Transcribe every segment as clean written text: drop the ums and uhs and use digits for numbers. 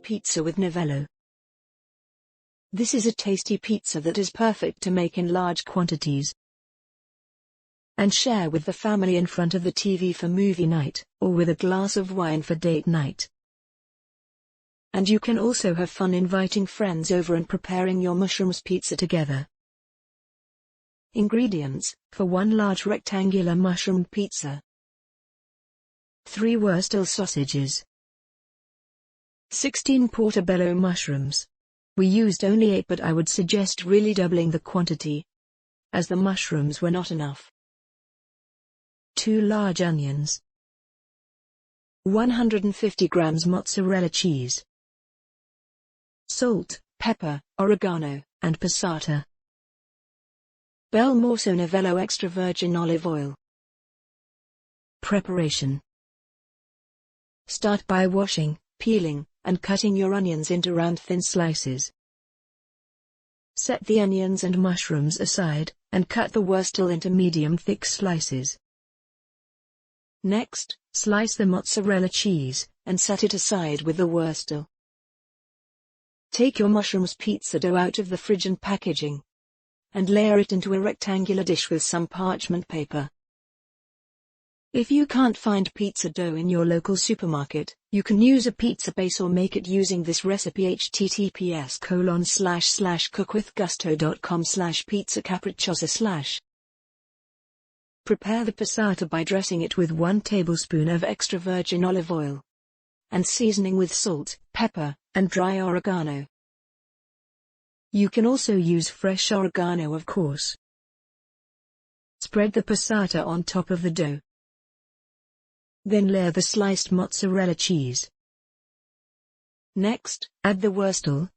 Pizza with Novello. This is a tasty pizza that is perfect to make in large quantities and share with the family in front of the TV for movie night, or with a glass of wine for date night. And you can also have fun inviting friends over and preparing your mushrooms pizza together. Ingredients, for 1 large rectangular mushroom pizza: 3 wurstel sausages, 16 portobello mushrooms. We used only 8, but I would suggest really doubling the quantity, as the mushrooms were not enough. 2 large onions, 150 grams mozzarella cheese, salt, pepper, oregano, and passata. Belmorso Novello extra virgin olive oil. Preparation: start by washing, peeling, and cutting your onions into round thin slices. Set the onions and mushrooms aside, and cut the wurstel into medium thick slices. Next, slice the mozzarella cheese, and set it aside with the wurstel. Take your mushrooms pizza dough out of the fridge and packaging, and layer it into a rectangular dish with some parchment paper. If you can't find pizza dough in your local supermarket, you can use a pizza base or make it using this recipe: https://cookwithgusto.com/pizza capricciosa/. Prepare the passata by dressing it with 1 tablespoon of extra virgin olive oil and seasoning with salt, pepper, and dry oregano. You can also use fresh oregano, of course. Spread the passata on top of the dough. Then layer the sliced mozzarella cheese. Next, add the wurstel.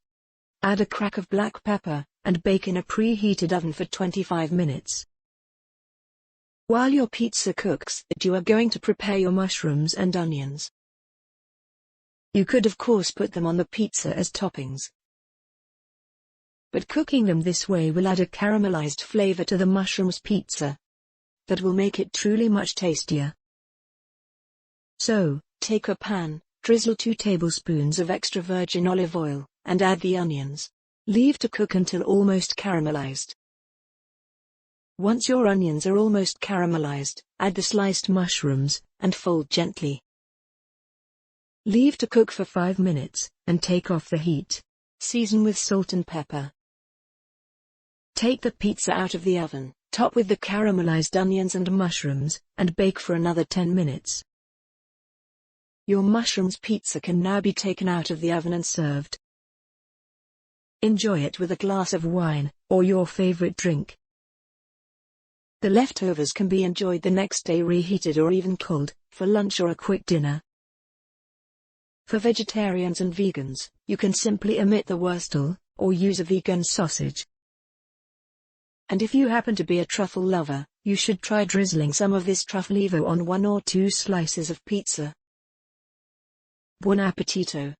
Add a crack of black pepper, and bake in a preheated oven for 25 minutes. While your pizza cooks, you are going to prepare your mushrooms and onions. You could of course put them on the pizza as toppings, but cooking them this way will add a caramelized flavor to the mushrooms pizza that will make it truly much tastier. So, take a pan, drizzle 2 tablespoons of extra virgin olive oil, and add the onions. Leave to cook until almost caramelized. Once your onions are almost caramelized, add the sliced mushrooms, and fold gently. Leave to cook for 5 minutes, and take off the heat. Season with salt and pepper. Take the pizza out of the oven, top with the caramelized onions and mushrooms, and bake for another 10 minutes. Your mushrooms pizza can now be taken out of the oven and served. Enjoy it with a glass of wine, or your favorite drink. The leftovers can be enjoyed the next day reheated or even cold, for lunch or a quick dinner. For vegetarians and vegans, you can simply omit the wurstel, or use a vegan sausage. And if you happen to be a truffle lover, you should try drizzling some of this trufflevo on 1 or 2 slices of pizza. Buon appetito!